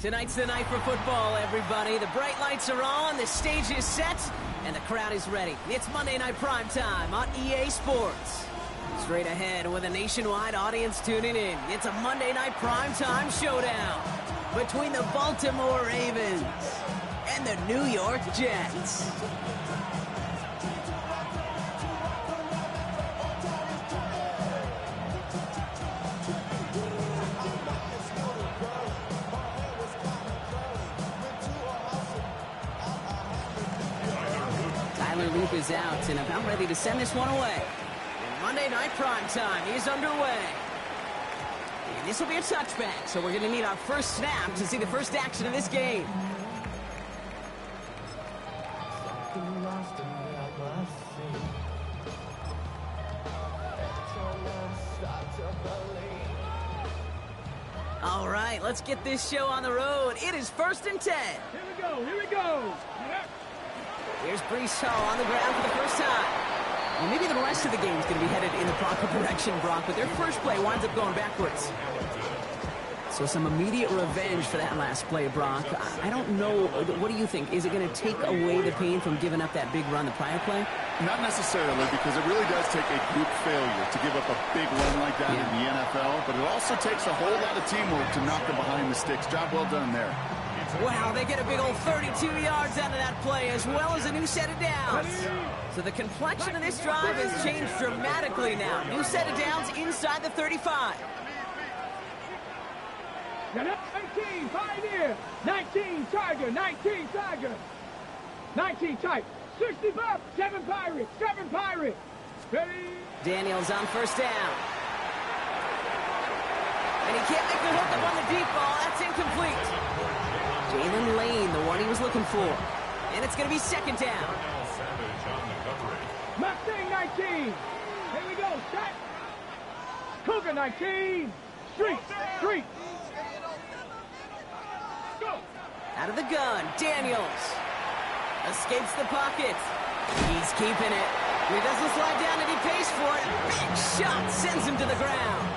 Tonight's the night for football, everybody. The bright lights are on, the stage is set, and the crowd is ready. It's Monday Night Primetime on EA Sports. Straight ahead with a nationwide audience tuning in. It's a Monday Night Primetime showdown between the Baltimore Ravens and the New York Jets. Loop is out and about ready to send this one away. And Monday Night Primetime is underway. And this will be a touchback, so we're going to need our first snap to see the first action of this game. All right, let's get this show on the road. It is 1st and 10. Here we go. Here's Breece Hall on the ground for the first time. Well, maybe the rest of the game is going to be headed in the proper direction, Brock, but their first play winds up going backwards. So some immediate revenge for that last play, Brock. I don't know. What do you think? Is it going to take away the pain from giving up that big run the prior play? Not necessarily, because it really does take a group failure to give up a big run like that in the NFL, but it also takes a whole lot of teamwork to knock them behind the sticks. Job well done there. Wow, they get a big old 32 yards out of that play, as well as a new set of downs. So the complexion of this drive has changed dramatically now. New set of downs inside the 35. 19, Pioneer. 19, Tiger. 19, Tiger. 19, Tiger. 65, 7 Pirates. 7 Pirates. Ready? Daniels on first down. And he can't make the hook up on the deep ball. That's incomplete. Jalen Lane, the one he was looking for. And it's going to be 2nd down. Mustang 19. Here we go. Shot. Cougar 19. Street. Go. Out of the gun, Daniels. Escapes the pocket. He's keeping it. He doesn't slide down and he pays for it. Big shot sends him to the ground.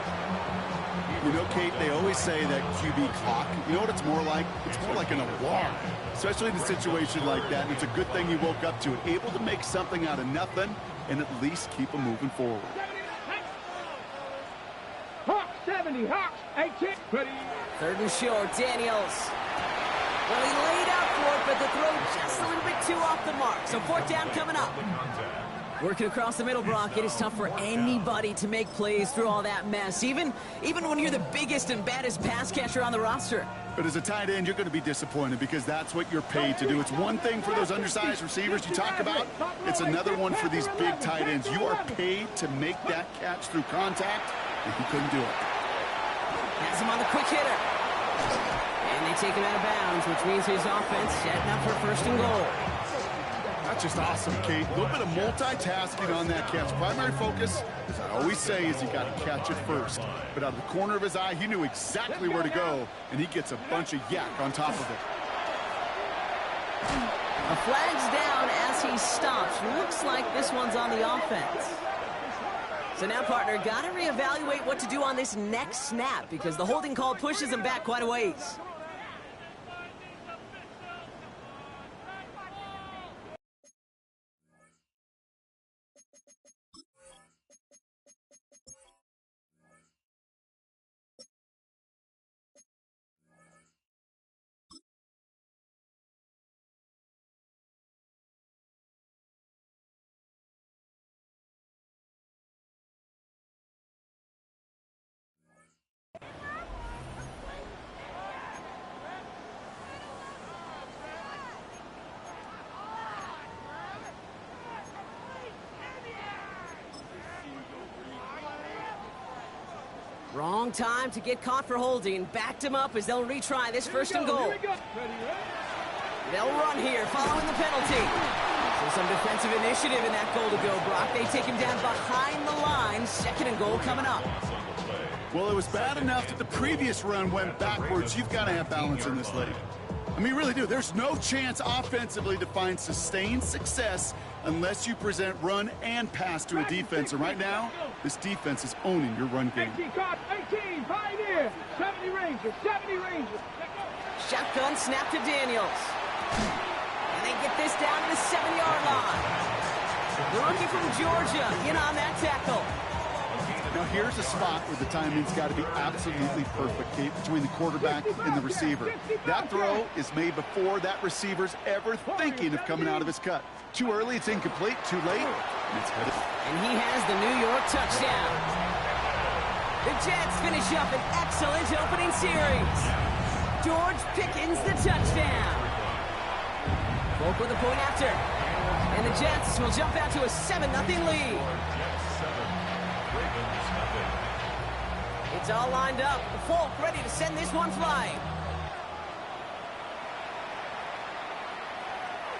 You know, Kate, they always say that QB clock, you know what it's more like? It's more like an alarm, especially in a situation like that. And it's a good thing you woke up to it, able to make something out of nothing and at least keep them moving forward. Hawks 70, Hawks 18. Ready? 3rd and short, Daniels. Well, he laid out for it, but the throw just a little bit too off the mark. So 4th down coming up. Working across the middle, Brock, it is tough for anybody to make plays through all that mess, even when you're the biggest and baddest pass catcher on the roster. But as a tight end, you're going to be disappointed because that's what you're paid to do. It's one thing for those undersized receivers you talk about. It's another one for these big tight ends. You are paid to make that catch through contact, and he couldn't do it. Has him on the quick hitter. And they take him out of bounds, which means his offense setting up for 1st and goal. That's just awesome, Kate. A little bit of multitasking on that catch. Primary focus, as I always say, is you got to catch it first. But out of the corner of his eye, he knew exactly where to go, and he gets a bunch of yak on top of it. A flag's down as he stops. Looks like this one's on the offense. So now, partner, got to reevaluate what to do on this next snap because the holding call pushes him back quite a ways. Wrong time to get caught for holding. Backed him up as they'll retry this 1st and goal. They'll run here following the penalty. So some defensive initiative in that goal to go, Brock. They take him down behind the line. 2nd and goal coming up. Well, it was bad enough that the previous run went backwards. You've got to have balance in this league. I mean, really do. There's no chance offensively to find sustained success unless you present run and pass to a defense. And right now, this defense is owning your run game. 18 Cops, 18 Pioneer, 70 Rangers, 70 Rangers. Shotgun snap to Daniels. And they get this down to the 7-yard line. The rookie from Georgia in on that tackle. Now here's a spot where the timing's got to be absolutely perfect, Kate, between the quarterback and the receiver. That throw is made before that receiver's ever thinking of coming out of his cut. Too early, it's incomplete. Too late, it's headed. And he has the New York touchdown. The Jets finish up an excellent opening series. George Pickens the touchdown. Folk with a point after. And the Jets will jump out to a 7-0 lead. It's all lined up. Folk ready to send this one flying.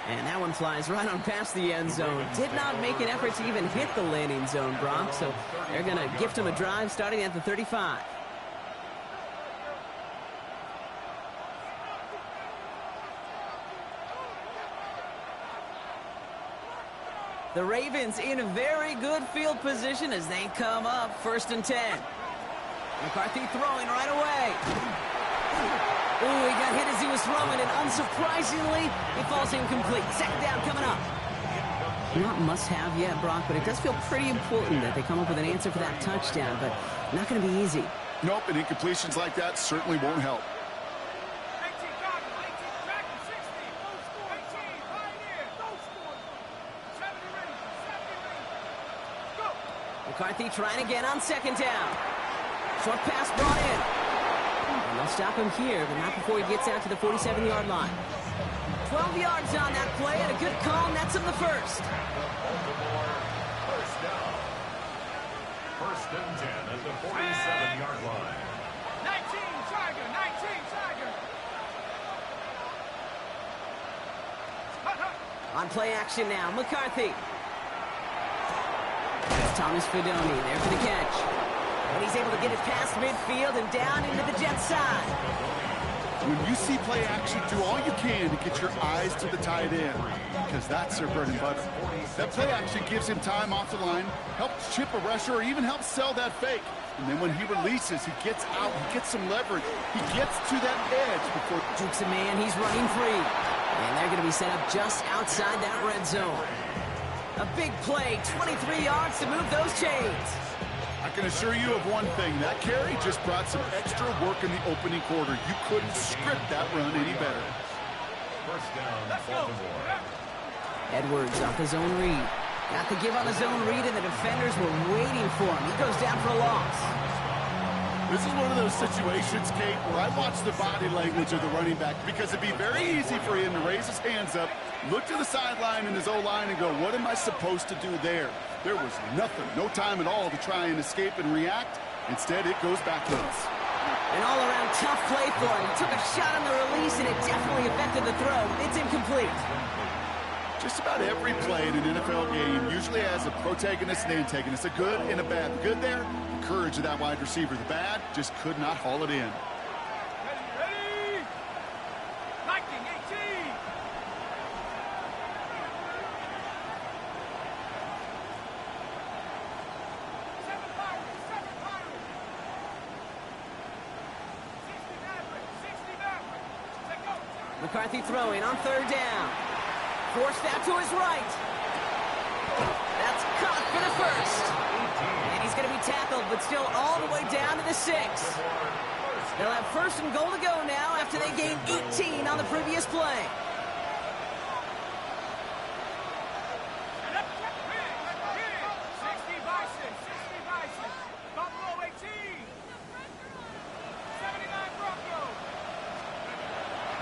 And that one flies right on past the end zone. Did not make an effort to even hit the landing zone, Brock. So they're going to gift him a drive starting at the 35. The Ravens in a very good field position as they come up 1st and 10. McCarthy throwing right away. Ooh, he got hit as he was throwing, and unsurprisingly, he falls incomplete. 2nd down coming up. Not must-have yet, Brock, but it does feel pretty important that they come up with an answer for that touchdown, but not going to be easy. Nope, and incompletions like that certainly won't help. McCarthy trying again on 2nd down. Short pass brought in. And they'll stop him here, but not before he gets out to the 47-yard line. 12 yards on that play, and a good call nets him the first. First down. 1st and 10 at the 47-yard line. 19 Tiger, 19 Tiger. On play action now, McCarthy. It's Thomas Fidone there for the catch. And he's able to get it past midfield and down into the Jets side. When you see play action, do all you can to get your eyes to the tight end, because that's their bread and butter. That play action gives him time off the line, helps chip a rusher, or even helps sell that fake. And then when he releases, he gets out, he gets some leverage. He gets to that edge before... Jukes a man, he's running free. And they're going to be set up just outside that red zone. A big play, 23 yards to move those chains. I can assure you of one thing. That carry just brought some extra work in the opening quarter. You couldn't script that run any better. First down, Baltimore. Edwards off his own read. Got the give on his own read, and the defenders were waiting for him. He goes down for a loss. This is one of those situations, Kate, where I watch the body language of the running back, because it'd be very easy for him to raise his hands up, look to the sideline in his O-line and go, what am I supposed to do there? There was nothing, no time at all to try and escape and react. Instead, it goes backwards. An all-around tough play for him. He took a shot on the release, and it definitely affected the throw. It's incomplete. Just about every play in an NFL game usually has a protagonist and antagonist, a good and a bad. The good there, the courage of that wide receiver. The bad, just could not haul it in. Ready? 1918. Seven Pirates. 60 Mavericks. Take go. McCarthy throwing on 3rd down. Forced out to his right. That's caught for the first. And he's going to be tackled, but still all the way down to the 6. They'll have 1st and goal to go now after they gained 18 on the previous play.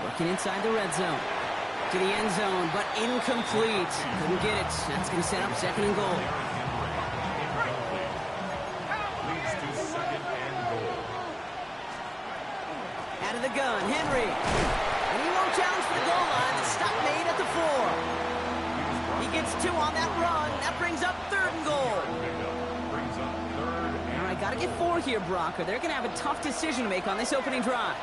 Working inside the red zone. To the end zone, but incomplete. Couldn't get it. That's going to set up 2nd and goal. Leads to 2nd and goal. Out of the gun, Henry. And he won't challenge for the goal line. The stop made at the 4. He gets 2 on that run. That brings up 3rd and goal. Brings up 3rd. All right, got to get 4 here, Brock, or they're going to have a tough decision to make on this opening drive.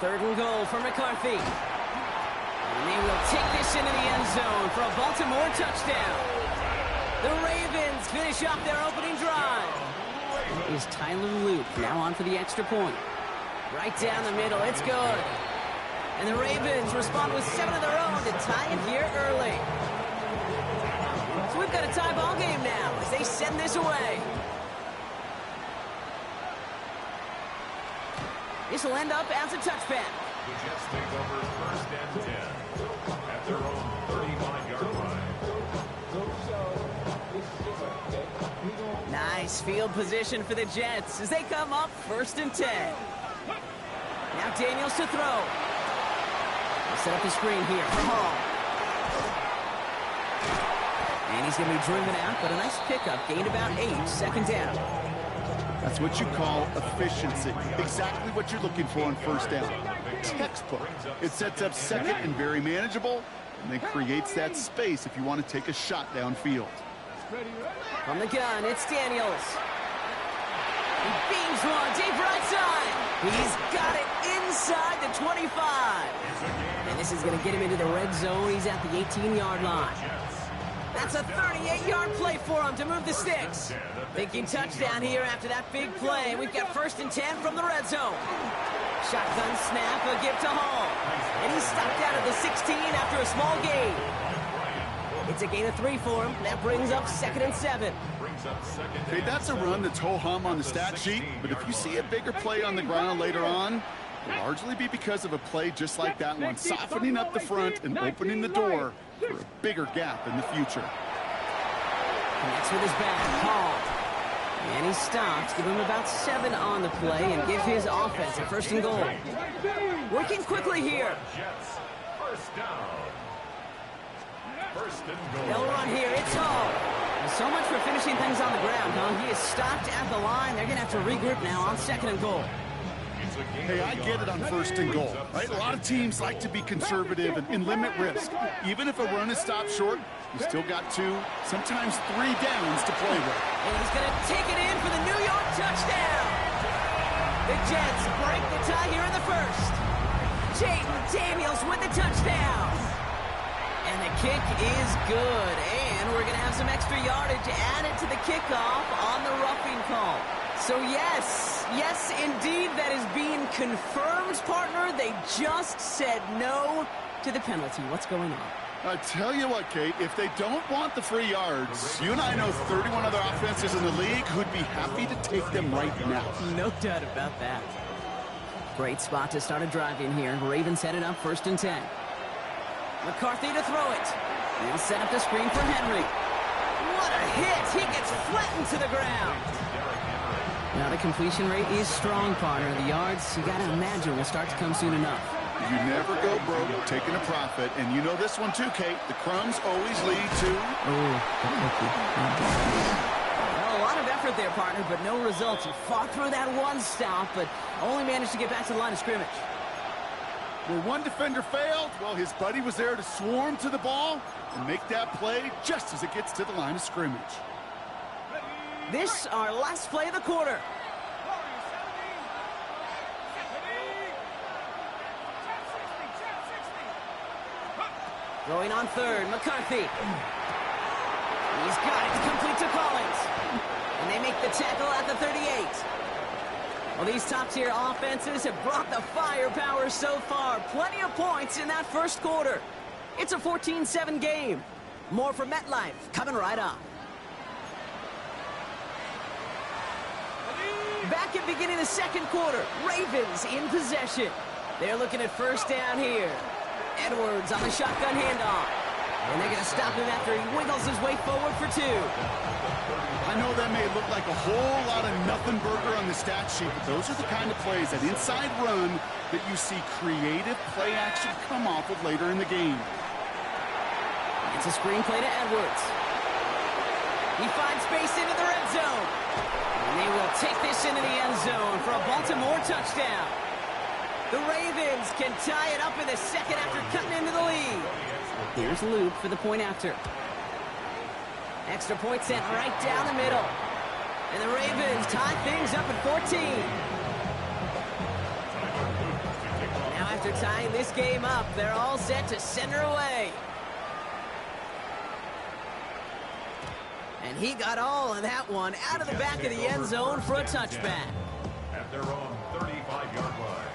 3rd and goal for McCarthy. And they will take this into the end zone for a Baltimore touchdown. The Ravens finish off their opening drive. Is Tyler Luke now on for the extra point. Right down the middle. It's good. And the Ravens respond with 7 of their own to tie it here early. So we've got a tie ball game now as they send this away. This will end up as a touchback. The Jets take over 1st and 10 at their own 35-yard line. Nice field position for the Jets as they come up 1st and 10. Now Daniels to throw. They'll set up the screen here for Hall. And he's going to be driven out, but a nice pickup. Gained about 8, 2nd down. That's what you call efficiency. Exactly what you're looking for on 1st down. Textbook. It sets up 2nd and very manageable, and then creates that space if you want to take a shot downfield. From the gun, it's Daniels. He beams one, deep right side. He's got it inside the 25. And this is going to get him into the red zone. He's at the 18-yard line. That's a 38-yard play for him to move the sticks. Thinking touchdown here after that big play. We've got 1st and 10 from the red zone. Shotgun snap, a give to Hall. And he's stopped out at the 16 after a small gain. It's a gain of 3 for him. That brings up 2nd and 7. Okay, that's a run that's ho-hum on the stat sheet, but if you see a bigger play on the ground later on, it'll largely be because of a play just like that one, softening up the front and opening the door for a bigger gap in the future. Connects with his back, Hall. And he stops, give him about 7 on the play, and give his offense a 1st and goal. Working quickly here. Jets, 1st down. 1st and goal. They'll run here, it's Hall. So much for finishing things on the ground, huh? He is stopped at the line. They're going to have to regroup now on 2nd and goal. Hey, I get it on 1st and goal, right? A lot of teams like to be conservative and limit risk. Even if a run is stopped short, you still got 2, sometimes 3 downs to play with. And he's going to take it in for the New York touchdown. The Jets break the tie here in the 1st. Jayden Daniels with the touchdown. And the kick is good. And we're going to have some extra yardage added to the kickoff on the roughing call. So yes, indeed, that is being confirmed, partner. They just said no to the penalty. What's going on? I tell you what, Kate, if they don't want the free yards, you and I know 31 other offenses in the league who'd be happy to take them right now. No doubt about that. Great spot to start a drive in here. Ravens headed up 1st and 10. McCarthy to throw it. He'll set up the screen for Henry. What a hit! He gets flattened to the ground. Now the completion rate is strong, partner. The yards, you got to imagine, will start to come soon enough. You never go broke taking a profit, and you know this one too, Kate. The crumbs always lead to... Well, a lot of effort there, partner, but no results. He fought through that one stop, but only managed to get back to the line of scrimmage. Where one defender failed, well, his buddy was there to swarm to the ball and make that play just as it gets to the line of scrimmage. This, our last play of the quarter. Throwing on 3rd, McCarthy. He's got it, complete to Collins. And they make the tackle at the 38. Well, these top-tier offenses have brought the firepower so far. Plenty of points in that 1st quarter. It's a 14-7 game. More from MetLife coming right up. Back at beginning of the 2nd quarter, Ravens in possession. They're looking at 1st down here. Edwards on the shotgun handoff. And they're going to stop him after he wiggles his way forward for 2. I know that may look like a whole lot of nothing burger on the stat sheet, but those are the kind of plays, that inside run, that you see creative play action come off of later in the game. It's a screen play to Edwards. He finds space into the red zone. And they will take this into the end zone for a Baltimore touchdown. The Ravens can tie it up in the 2nd after cutting into the lead. Here's Luke for the point after. Extra point sent right down the middle. And the Ravens tie things up at 14. Now after tying this game up, they're all set to send her away. And he got all of that one out of the back of the end zone for a touchback. At their own 35-yard line.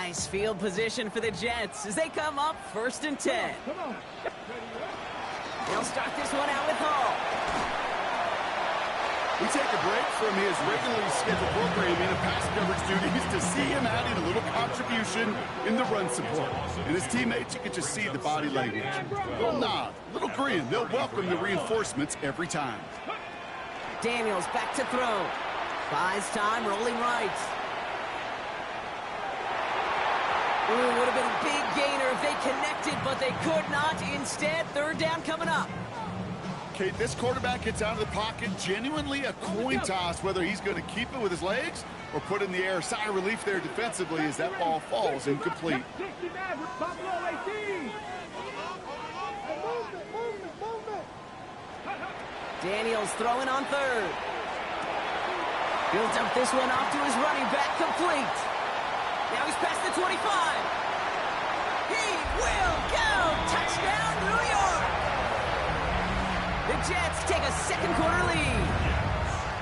Nice field position for the Jets as they come up 1st and 10. Come on. They'll start this one out with Hall. We take a break from his regularly scheduled programming and pass coverage duties to see him adding a little contribution in the run support. And his teammates, you can just see the body language. Little nod, little grin. They'll welcome the reinforcements every time. Daniels back to throw. Buys time, rolling right. Ooh, would have been a big gainer if they connected, but they could not. Instead, 3rd down coming up. Kate, this quarterback gets out of the pocket, genuinely a coin toss, whether he's going to keep it with his legs or put it in the air. Sigh of relief there defensively as that ball falls incomplete. Daniels throwing on 3rd. Builds up this one off to his running back, complete. Now he's past the 25. He will go! Touchdown, New York! The Jets take a 2nd quarter lead.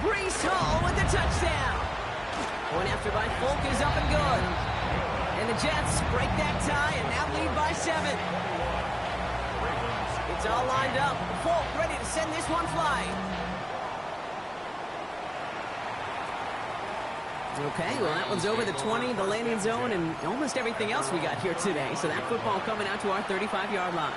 Breece Hall with the touchdown. Point after by Folk is up and good. And the Jets break that tie and now lead by 7. It's all lined up. Folk ready to send this one flying. Okay, well, that one's over the 20, the landing zone, and almost everything else we got here today. So that football coming out to our 35-yard line.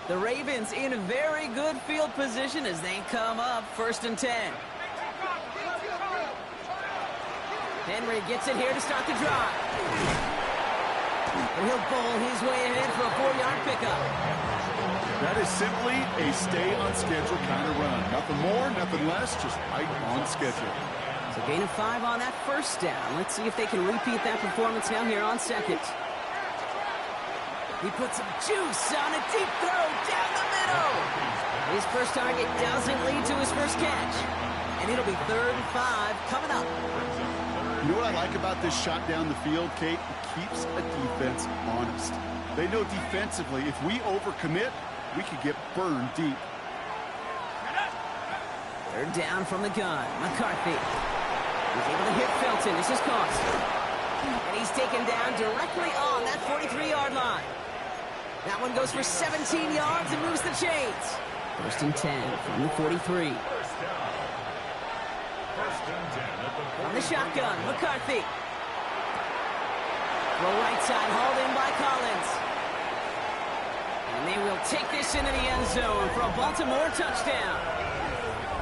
The Ravens in a very good field position as they come up 1st and 10. Henry gets it here to start the drive. And he'll bowl his way ahead for a 4-yard pickup. That is simply a stay-on-schedule kind of run. Nothing more, nothing less, just right on schedule. So gain of 5 on that 1st down. Let's see if they can repeat that performance now here on 2nd. He puts some juice on a deep throw down the middle. His first target doesn't lead to his first catch. And it'll be 3rd and 5 coming up. You know what I like about this shot down the field, Kate? It keeps a defense honest. They know defensively, if we overcommit, we could get burned deep. 3rd down from the gun. McCarthy. He's able to hit Felton. This is cost. And he's taken down directly on that 43-yard line. That one goes for 17 yards and moves the chains. 1st and 10 from the 43. On the shotgun, McCarthy. Throw right side, hauled in by Collins. And they will take this into the end zone for a Baltimore touchdown.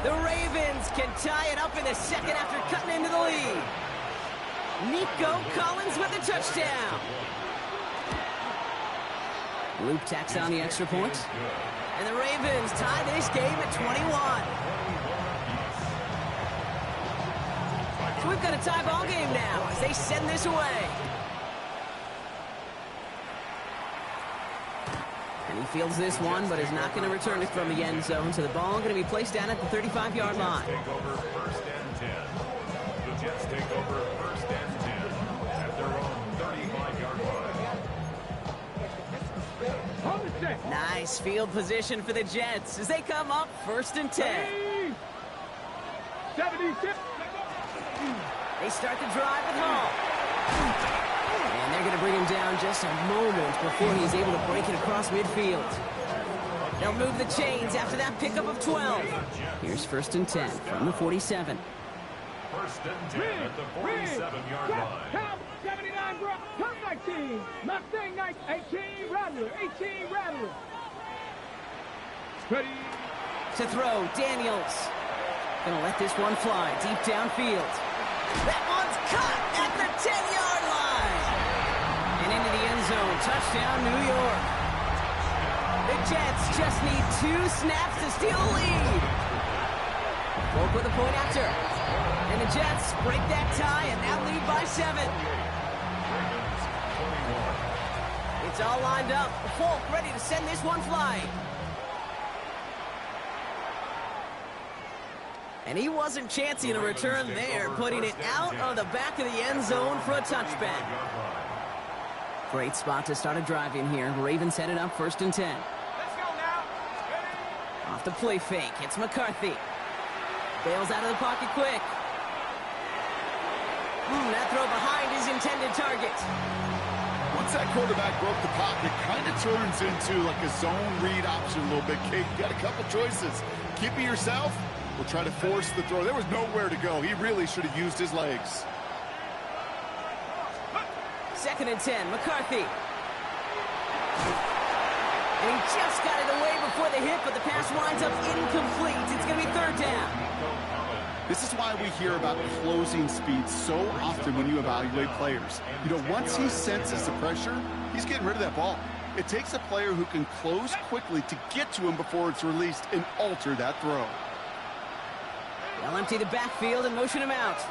The Ravens can tie it up in the 2nd after cutting into the lead. Nico Collins with the touchdown. Luke tacks on the extra point. And the Ravens tie this game at 21. So we've got a tie ball game now as they send this away. And he fields this one, but is not going to return it from the end zone. So the ball going to be placed down at the 35-yard line. Take over 1st and 10. The Jets take over 1st and 10 at their own 35-yard line. Nice field position for the Jets as they come up 1st and 10. 76. They start the drive with Hall. And they're going to bring him down just a moment before he's able to break it across midfield. They'll move the chains after that pickup of 12. Here's 1st and 10 from the 47. 1st and 10 at the 47-yard line. Count 79, bro. Count 19. Mustang 18, Rattler. 18, Rattler. Ready. To throw, Daniels. Gonna let this one fly deep downfield. That one's caught at the 10-yard line. And into the end zone. Touchdown, New York. The Jets just need 2 snaps to steal the lead. Folk with a point after. And the Jets break that tie and now lead by 7. It's all lined up. Folk ready to send this one flying. And he wasn't chancing a return there, putting it out of the back of the end zone for a touchback. Great spot to start a drive in here. Ravens headed up 1st and 10. Let's go now. Off the play fake, it's McCarthy. Bails out of the pocket quick. That throw behind his intended target. Once that quarterback broke the pocket, kind of turns into like a zone read option a little bit, Kate. You got a couple choices. Keep it yourself or try to force the throw. There was nowhere to go. He really should have used his legs. 2nd and 10, McCarthy. And he just got it away before the hit, but the pass winds up incomplete. It's going to be 3rd down. This is why we hear about closing speed so often when you evaluate players. You know, once he senses the pressure, he's getting rid of that ball. It takes a player who can close quickly to get to him before it's released and alter that throw. They'll empty the backfield and motion him out.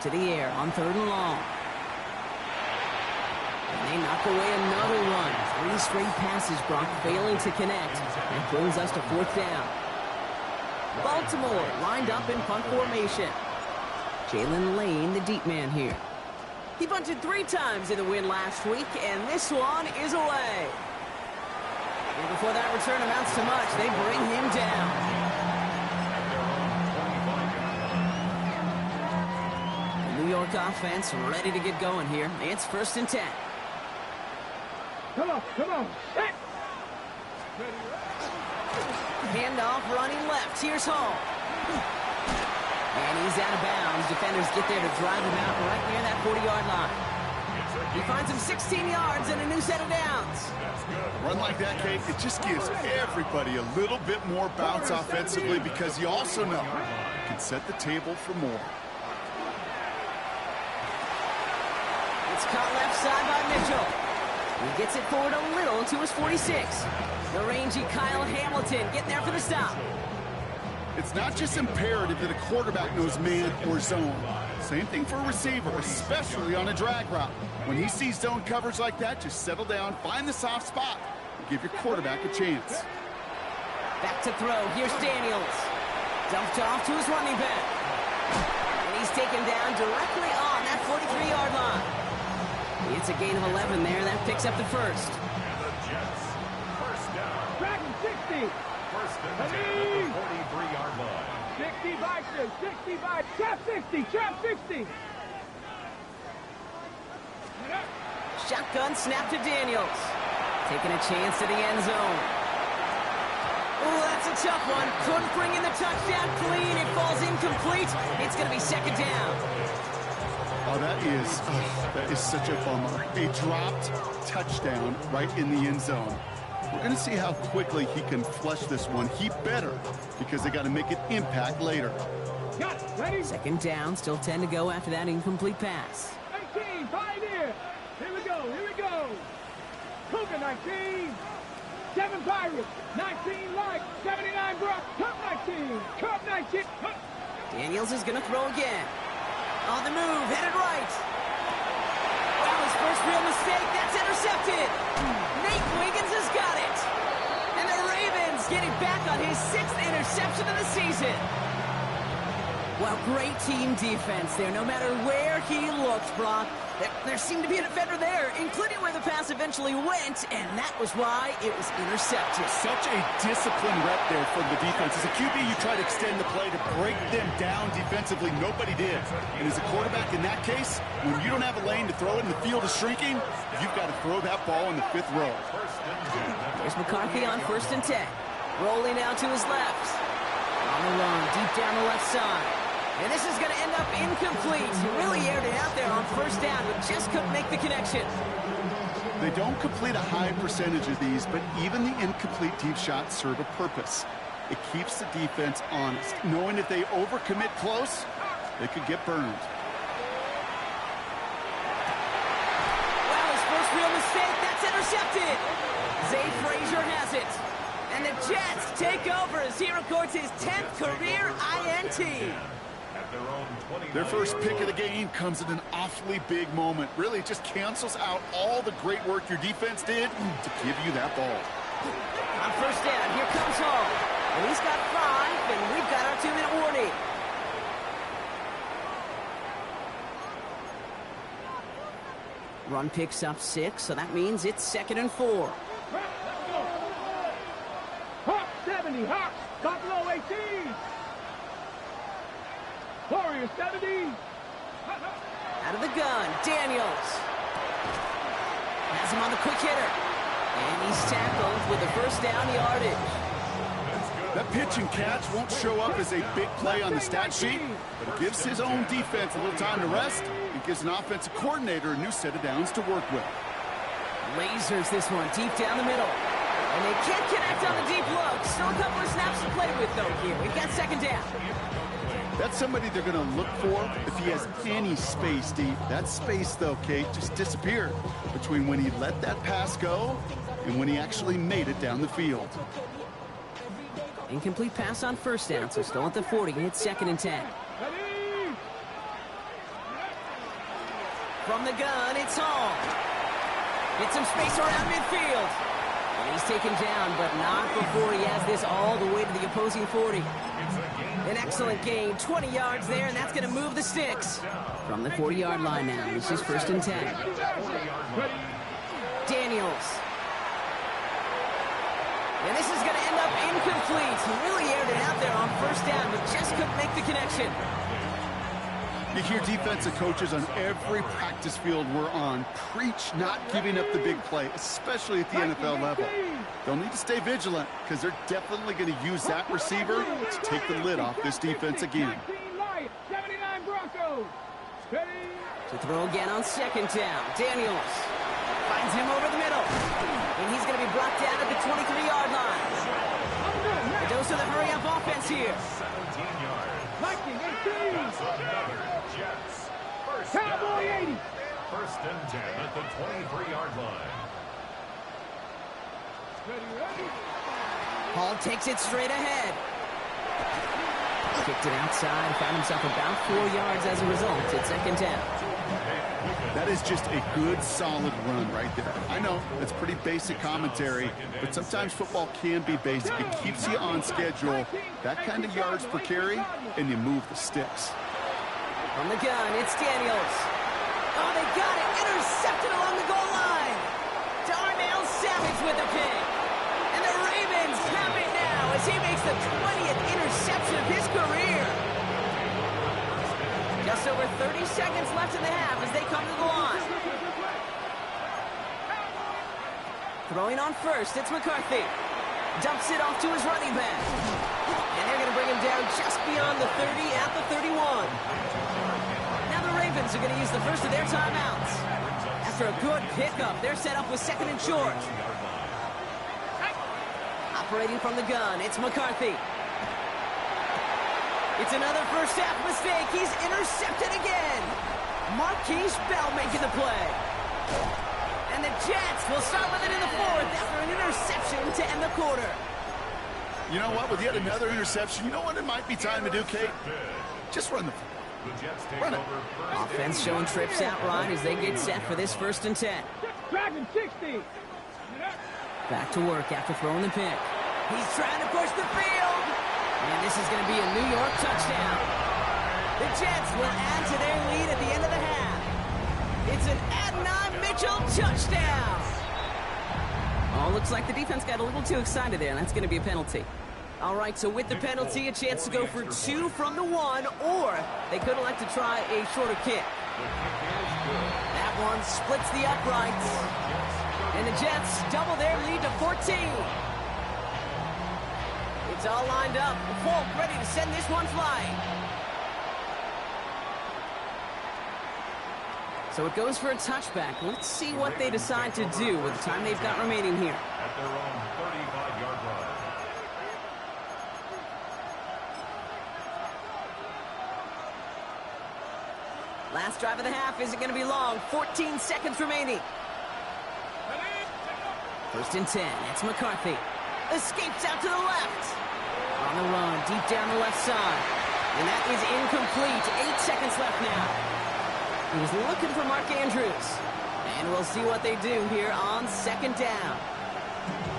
To the air on 3rd and long. And they knock away another one. 3 straight passes, Brock failing to connect. That brings us to 4th down. Baltimore lined up in punt formation. Jalen Lane, the deep man here. He bunted 3 times in the win last week, and this one is away. And before that return amounts to much, they bring him down. New York offense ready to get going here. It's 1st and 10. Come on, come on. Set. Handoff running left. Here's Hall. And he's out of bounds. Defenders get there to drive him out right near that 40-yard line. He finds him 16 yards and a new set of downs. A run like that, Kate, it just gives everybody a little bit more bounce offensively because you also know you can set the table for more. It's caught left side by Mitchell. He gets it forward a little to his 46. The rangy Kyle Hamilton getting there for the stop. It's not just imperative that a quarterback knows man or zone. Same thing for a receiver, especially on a drag route. When he sees zone coverage like that, just settle down, find the soft spot, and give your quarterback a chance. Back to throw. Here's Daniels. Dumped off to his running back. And he's taken down directly on that 43-yard line. It's a gain of 11 there. That picks up the 1st. And the Jets, 1st down. Dragon 60. 1st and 10 at the 43-yard line. 65, 65. Trap 60. Trap 60. Shotgun snap to Daniels. Taking a chance to the end zone. Oh, that's a tough one. Couldn't bring in the touchdown clean. It falls incomplete. It's going to be 2nd down. Oh, that is such a bummer. A dropped touchdown right in the end zone. We're going to see how quickly he can flush this one. He better, because they got to make an impact later. Got it. Ready? 2nd down, still 10 to go after that incomplete pass. 19, Pioneer. Here we go, here we go. Cougar 19. 7 Pirates. 19 Light. 79 Brock. Cup 19. Cup 19. Daniels is going to throw again. On the move, headed right. Well, his first real mistake, that's intercepted. Nate Wiggins has got it. And the Ravens getting back on his 6th interception of the season. Well, great team defense there. No matter where he looked, Brock, there seemed to be a defender there, including where the pass eventually went, and that was why it was intercepted. Such a disciplined rep there from the defense. As a QB, you try to extend the play to break them down defensively. Nobody did. And as a quarterback in that case, when you don't have a lane to throw it and the field is shrinking, you've got to throw that ball in the 5th row. There's McCarthy on 1st and 10. Rolling out to his left. On the run, deep down the left side. And this is going to end up incomplete. He really aired it out there on 1st down, but just couldn't make the connection. They don't complete a high percentage of these, but even the incomplete deep shots serve a purpose. It keeps the defense honest, knowing if they overcommit close, they could get burned. Well, his first real mistake, that's intercepted. Zay Frazier has it. And the Jets take over as he records his 10th career INT. Their first pick of the game comes at an awfully big moment. Really, it just cancels out all the great work your defense did to give you that ball. On 1st down, here comes Hall. And he's got 5, and we've got our 2-minute warning. Run picks up 6, so that means it's 2nd and 4. 70. Hawks. Buffalo 18. Warriors 70. Out of the gun, Daniels. Has him on the quick hitter. And he's tackled with the first down yardage. That pitch and catch won't show up as a big play on the stat sheet, but it gives his own defense a little time to rest. It gives an offensive coordinator a new set of downs to work with. Lasers this one deep down the middle. And they can't connect on the deep look. Still a couple of snaps to play with, though, here. We've got second down. That's somebody they're going to look for if he has any space deep. That space, though, Kate, just disappeared between when he let that pass go and when he actually made it down the field. Incomplete pass on first down, so still at the 40. It's second and 10. From the gun, it's Hall. Get some space around midfield. And he's taken down, but not before he has this all the way to the opposing 40. An excellent gain, 20 yards there, and that's going to move the sticks. From the 40-yard line now, this is first and 10. Daniels. And this is going to end up incomplete. He really aired it out there on first down, but just couldn't make the connection. You hear defensive coaches on every practice field we're on preach not giving up the big play, especially at the NFL level. They'll need to stay vigilant because they're definitely going to use that receiver to take the lid off this defense again. 79 Broncos. To throw again on second down. Daniels finds him over the middle. And he's going to be brought down at the 23-yard line. A dose of the hurry-up offense here. 17 yards. Viking 18. That's another Jets. First Cowboy down. 80. First and 10 at the 23-yard line. Hall takes it straight ahead. Kicked it outside, found himself about 4 yards as a result. It's second down. That is just a good, solid run right there. I know, it's pretty basic commentary, but sometimes football can be basic. It keeps you on schedule, that kind of yards per carry, and you move the sticks. From the gun, it's Daniels. Oh, they got it. Intercepted along the goal line. Darnell Savage with the pick. And the Ravens have it now as he makes the 20th interception of his career. Just over 30 seconds left in the half as they come to the line. Throwing on first, it's McCarthy. Dumps it off to his running back. And they're going to bring him down just beyond the 30 at the 31. Now the Ravens are going to use the first of their timeouts. After a good pickup, they're set up with second and short. Operating from the gun, it's McCarthy. It's another first half mistake. He's intercepted again. Marquise Bell making the play. And the Jets will start with it in the fourth after an interception to end the quarter. You know what? With yet another interception, you know what it might be time to do, Kate? Just run the football. Run it. Offense showing trips out right as they get set for this first and 10. Dragon 60. Back to work after throwing the pick. He's trying to push the field. And this is going to be a New York touchdown. The Jets will add to their lead at the end of the half. It's an Adonai Mitchell touchdown. Oh, looks like the defense got a little too excited there, and that's going to be a penalty. All right, so with the penalty, a chance to go for 2 from the 1, or they could elect to try a shorter kick. That one splits the uprights. And the Jets double their lead to 14. It's all lined up. Folk ready to send this one flying. So it goes for a touchback. Let's see what they decide to do with the time they've got remaining here. At their own 35-yard line. Last drive of the half isn't going to be long. 14 seconds remaining. First and 10. It's McCarthy. Escapes out to the left. On the run, deep down the left side. And that is incomplete. 8 seconds left now. He was looking for Mark Andrews. And we'll see what they do here on second down.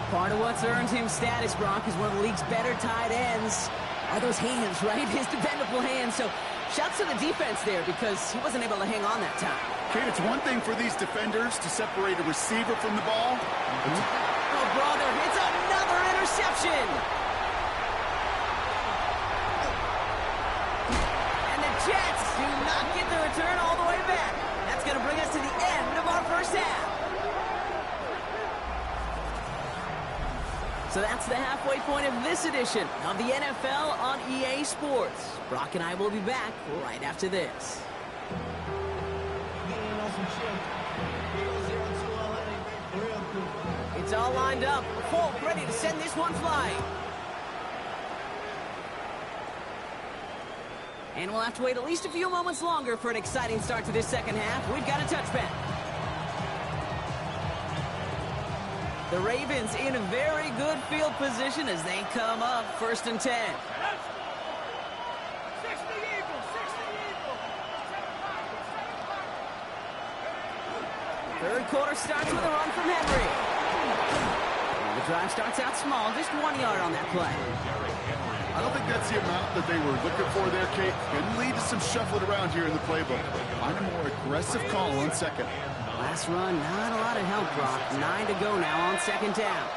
Part of what's earned him status, Brock, is one of the league's better tight ends. Are those hands, right? His dependable hands. So shouts to the defense there because he wasn't able to hang on that time. Kate, it's one thing for these defenders to separate a receiver from the ball. Oh, brother, it's another interception. bring us to the end of our first half. So that's the halfway point of this edition of the NFL on EA Sports. Brock and I will be back right after this. It's all lined up. Folk ready to send this one flying. And we'll have to wait at least a few moments longer for an exciting start to this second half. We've got a touchback. The Ravens in a very good field position as they come up 1st and 10. 60 Eagles, 60 Eagles. Third quarter starts with a run from Henry. The drive starts out small, just 1 yard on that play. I don't think that's the amount that they were looking for there, Kate. Can lead to some shuffling around here in the playbook. Find a more aggressive call on second. Last run, not a lot of help, Brock. 9 to go now on 2nd down.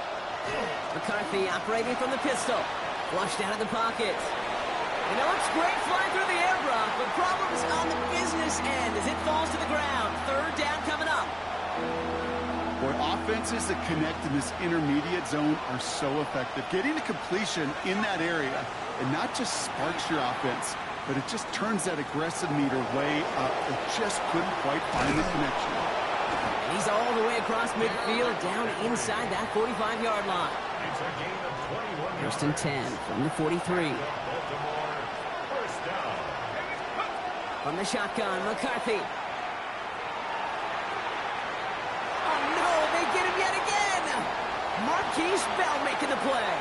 McCarthy operating from the pistol. Flushed out of the pocket. And it looks great flying through the air, Brock, but problems on the business end as it falls to the ground. 3rd down coming up. Boy, offenses that connect in this intermediate zone are so effective. Getting a completion in that area, and not just sparks your offense, but it just turns that aggressive meter way up. It just couldn't quite find the connection. And he's all the way across midfield, down inside that 45-yard line. It's a gain of 21 1st and 10 from the 43. Baltimore, first down. From the shotgun, McCarthy. Oh, no, they get him yet again. Marquise Bell making the play.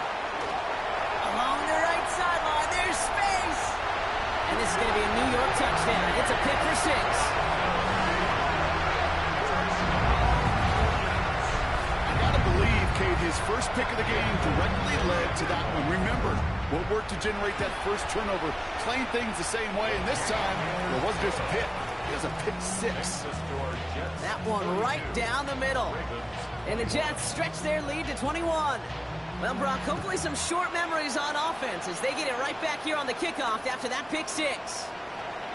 Along the right sideline, there's space. And this is going to be a New York touchdown. It's a pick for 6. I gotta believe, Kate, his first pick of the game directly led to that one. Remember, what worked to generate that first turnover, playing things the same way, and this time, it wasn't just a pick. It was a pick 6. That one right down the middle. And the Jets stretch their lead to 21. Well, Brock, hopefully some short memories on offense as they get it right back here on the kickoff after that pick 6.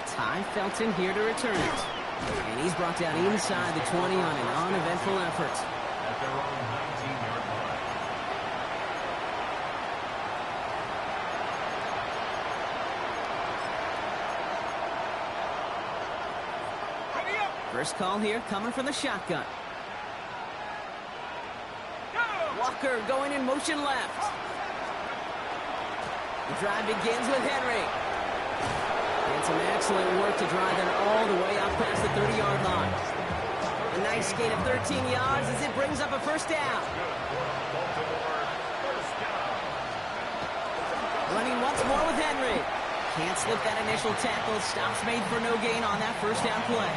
Ty Felton here to return it. And he's brought down inside the 20 on an uneventful effort. At their own 19-yard line. Ready up. First call here coming from the shotgun. Walker going in motion left. The drive begins with Henry. And some excellent work to drive them all the way out past the 30-yard line. A nice gain of 13 yards as it brings up a 1st down. Running once more with Henry. Can't slip that initial tackle. Stops made for no gain on that 1st down play.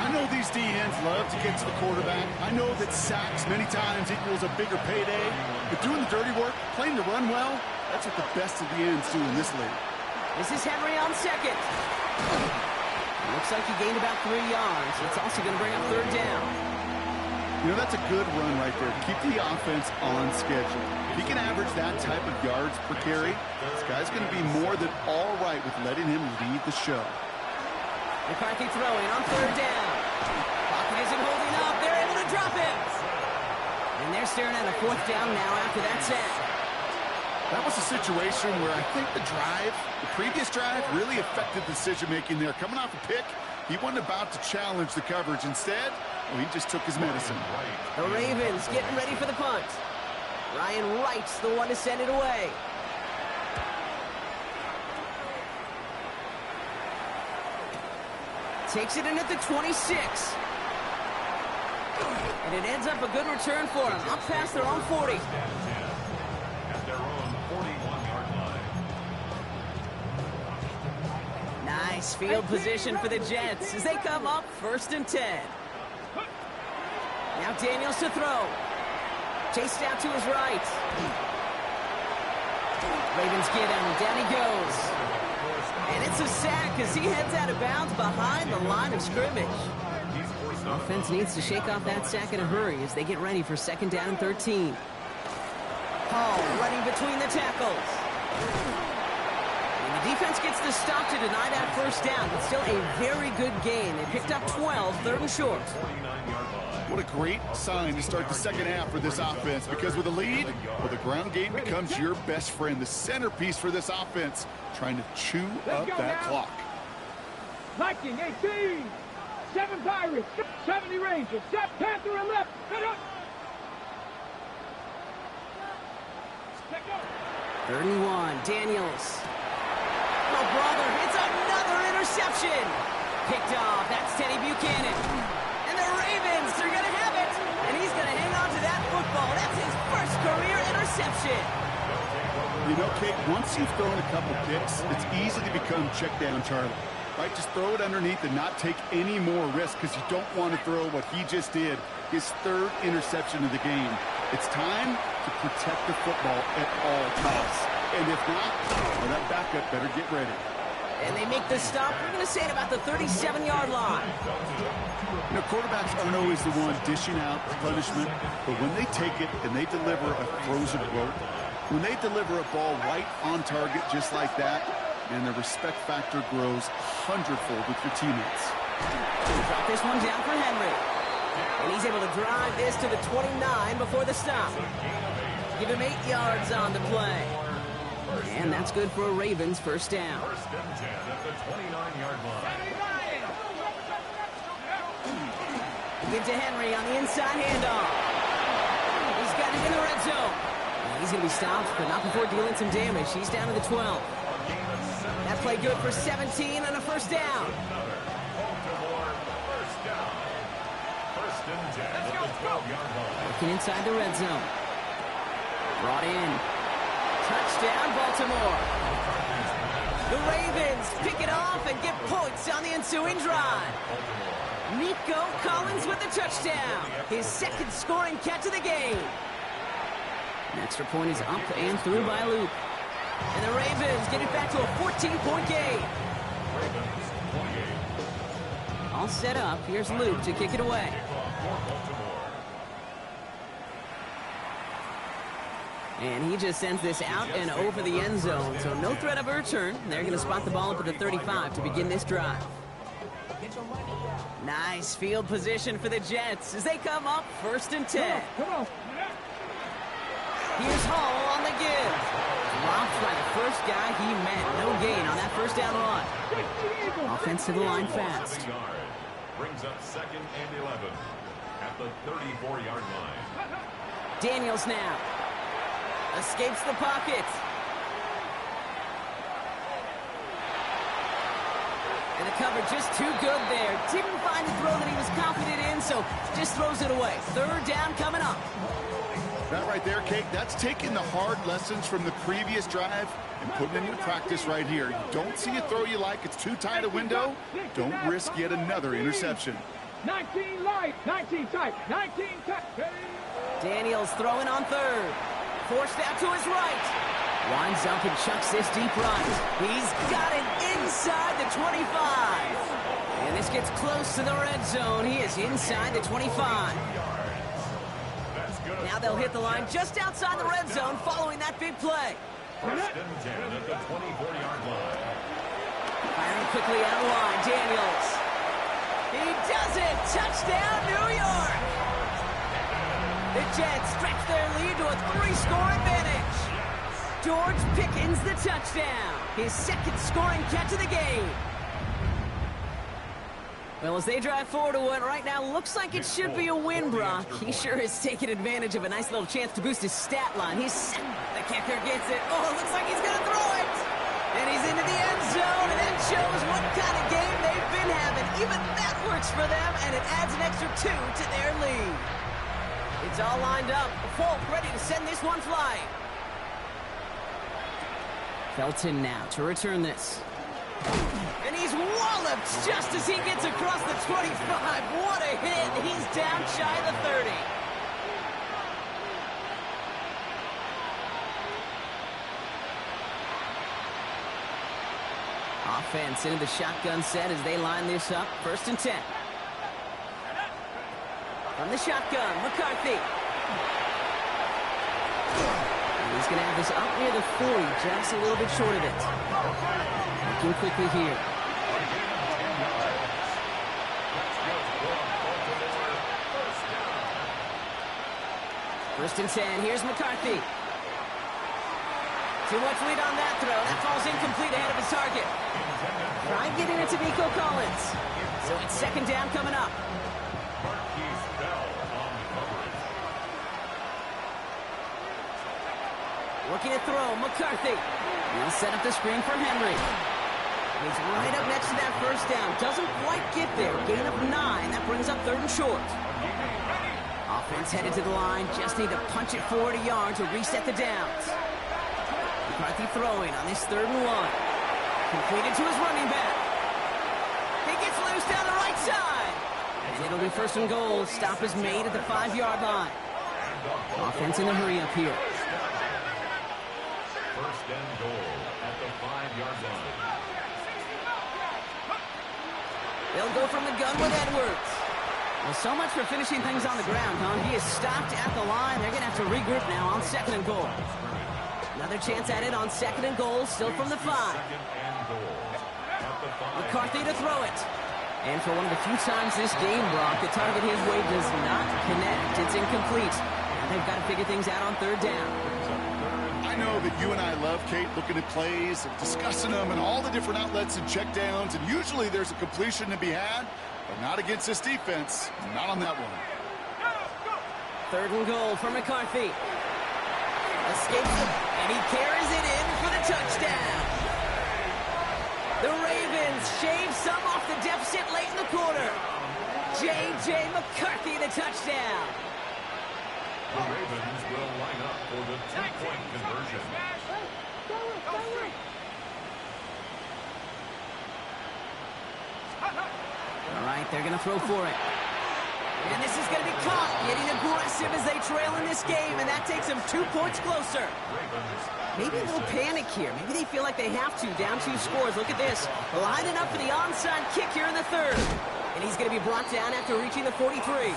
I know these DNs love to get to the quarterback. I know that sacks many times equals a bigger payday. But doing the dirty work, playing the run well, that's what the best of the ends do in this league. This is Henry on 2nd. Looks like he gained about 3 yards. It's also going to bring up 3rd down. You know, that's a good run right there. Keep the offense on schedule. If he can average that type of yards per carry, this guy's going to be more than all right with letting him lead the show. McCarthy throwing on 3rd down. Pocket isn't holding up. They're able to drop it. And they're staring at a 4th down now after that sack. That was a situation where I think the previous drive, really affected decision-making there. Coming off a pick, he wasn't about to challenge the coverage. Instead, he just took his medicine. The Ravens getting ready for the punt. Ryan Wright's the one to send it away. Takes it in at the 26. And it ends up a good return for him. Up past their own 40. At their own 41-yard line. Nice field position for the Jets as they come up 1st and 10. Now Daniels to throw. Chased out to his right. Ravens get him. Down he goes. And it's a sack as he heads out of bounds behind the line of scrimmage. Offense needs to shake off that sack in a hurry as they get ready for 2nd down and 13. Hall running between the tackles. And the defense gets the stop to deny that first down, but still a very good gain. They picked up 12, third and short. What a great sign to start the second half for this offense, because with a lead, well, the ground game becomes your best friend, the centerpiece for this offense, trying to chew up that clock. Viking 18, 7 Pirates, 70 Rangers, 7 Panther 11. Third and 1, Daniels. Oh, brother, it's another interception. Picked off, that's Teddy Buchanan. And the Ravens are going to have it. And he's going to hang on to that football. That's his first career interception. You know, Kate, once you've thrown a couple picks, it's easy to become check down Charlie. Right, just throw it underneath and not take any more risk, because you don't want to throw what he just did, his third interception of the game. It's time to protect the football at all costs. And if not, well, that backup better get ready. And they make the stop, we're going to say, at about the 37-yard line. You know, quarterbacks aren't always the one dishing out punishment, but when they take it and they deliver a frozen rope, when they deliver a ball right on target just like that, and the respect factor grows hundredfold with your teammates. Drop this one down for Henry. And he's able to drive this to the 29 before the stop. Give him 8 yards on the play. And that's good for a Ravens first down. First and 10 at the 29-yard line. Give to Henry on the inside handoff. He's got it in the red zone. And he's going to be stopped, but not before dealing some damage. He's down to the 12. That play good for 17 and a first down. Baltimore first down. First and 10 at the 12-yard line. Looking inside the red zone. Brought in. Touchdown, Baltimore. The Ravens pick it off and get points on the ensuing drive. Nico Collins with the touchdown. His second scoring catch of the game. An extra point is up and through by Luke. And the Ravens get it back to a 14-point game. All set up. Here's Luke to kick it away. And he just sends this out and over the end zone. So no threat of a return. They're going to spot the ball up at the 35 to begin this drive. Nice field position for the Jets as they come up first and 10. Come on. Here's Hall on the give. Dropped by the first guy he met. No gain on that first down run. Offensive line fast. Brings up second and 11 at the 34-yard line. Daniels now. Escapes the pocket. And the cover just too good there. Didn't find a throw that he was confident in, so just throws it away. Third down coming up. That right there, Kate, that's taking the hard lessons from the previous drive and putting them into practice right here. You don't see a throw you like, it's too tight a window, don't risk yet another interception. 19 light, 19 tight, 19 tight. Daniels throwing on third. Forced out to his right. Winds up and chucks this deep right. He's got it inside the 25. And this gets close to the red zone. He is inside the 25. Now they'll hit the line just outside the red zone following that big play. First and 10 at the 24-yard line. Firing quickly out of line, Daniels. He does it! Touchdown, New York! The Jets stretch their lead to a 3-score advantage. George Pickens the touchdown. His second scoring catch of the game. Well, as they drive forward to what right now looks like it should be a win, Brock. He sure has taken advantage of a nice little chance to boost his stat line. The kicker gets it. Oh, it looks like he's going to throw it. And he's into the end zone, and that shows what kind of game they've been having. Even that works for them, and it adds an extra 2 to their lead. It's all lined up. Folk ready to send this one flying. Felton now to return this. And he's walloped just as he gets across the 25. What a hit. He's down shy of the 30. Offense into the shotgun set as they line this up. First and 10. From the shotgun, McCarthy. He's going to have this up near the 40, just a little bit short of it. Looking quickly here. First and 10. Here's McCarthy. Too much lead on that throw. That falls incomplete ahead of his target. Try getting it to Nico Collins. So it's second down coming up. Looking to throw, McCarthy. He'll set up the screen for Henry. He's right up next to that first down. Doesn't quite get there. Gain of 9. That brings up third and short. Offense headed to the line. Just need to punch it forward a yard to reset the downs. McCarthy throwing on this 3rd and 1. Completed to his running back. He gets loose down the right side. And it'll be first and goal. Stop is made at the 5-yard line. Offense in the hurry up here. First and goal at the 5-yard line. They'll go from the gun with Edwards. Well, so much for finishing things on the ground, huh? He is stopped at the line. They're going to have to regroup now on 2nd and goal. Another chance at it on 2nd and goal, still from the 5. McCarthy to throw it. And for one of the few times this game, Brock, the target his way does not connect. It's incomplete. And they've got to figure things out on 3rd down. I know that you and I love, Kate, looking at plays and discussing them and all the different outlets and checkdowns, and usually there's a completion to be had, but not against this defense. Not on that one. 3rd and goal for McCarthy. Escapes it, and he carries it in for the touchdown. The Ravens shave some off the deficit late in the quarter. J.J. McCarthy, the touchdown. The Ravens will line up for the 2-point conversion. All right, they're going to throw for it. And this is going to be caught, getting aggressive as they trail in this game, and that takes them 2 points closer. Maybe a little panic here. Maybe they feel like they have to, down 2 scores. Look at this. Lining up for the onside kick here in the 3rd. And he's going to be brought down after reaching the 43.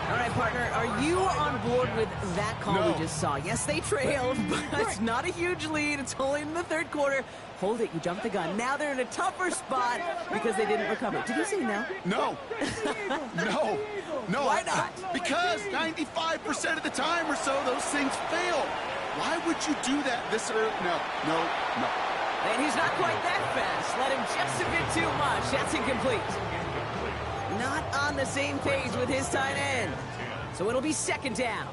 All right, partner, are you on board with that call we just saw? Yes, they trailed, but it's not a huge lead. It's only in the 3rd quarter. Hold it, you jumped the gun. Now they're in a tougher spot because they didn't recover. Did you say no? No. No. Why not? Because 95% of the time or so, those things fail. Why would you do that this early? No. And he's not quite that fast. Let him just a bit too much. That's incomplete. Not on the same page with his tight end. So it'll be 2nd down.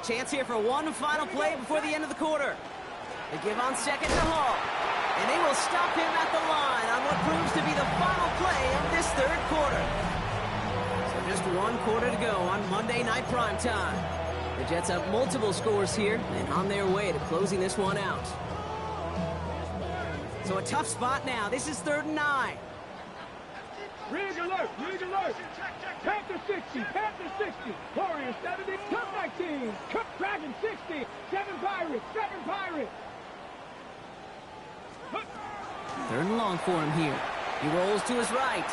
Chance here for one final play before the end of the quarter. They give on 2nd to Hall. And they will stop him at the line on what proves to be the final play of this 3rd quarter. So just 1 quarter to go on Monday Night Primetime. The Jets have multiple scores here and on their way to closing this one out. So a tough spot now. This is 3rd and 9. Rig alert! Panther 60, Panther 60, Warriors 70, Cup 19, Cup Dragon 60, 7 Pirates. 3rd and long for him here. He rolls to his right.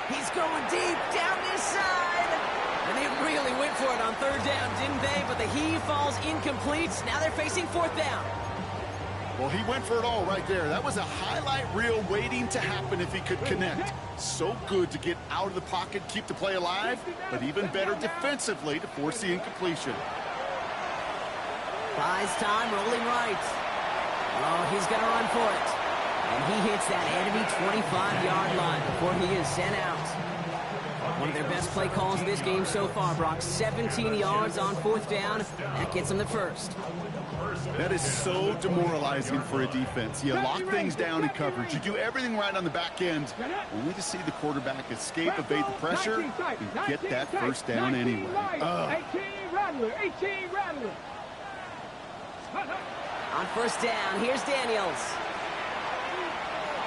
He's going deep down this side. And they really went for it on 3rd down, didn't they? But the heave falls incomplete. Now they're facing 4th down. Well, he went for it all right there. That was a highlight reel waiting to happen if he could connect. So good to get out of the pocket, keep the play alive, but even better defensively to force the incompletion. Buys time, rolling right. Oh, he's going to run for it. And he hits that enemy 25-yard line before he is sent out. One of their best play calls of this game so far, Brock. 17 yards on 4th down. That gets them the first. That is so demoralizing for a defense. You lock things down in coverage. You do everything right on the back end, only to see the quarterback escape, evade the pressure, and get that first down anyway. 18 Rattler. On 1st down, here's Daniels.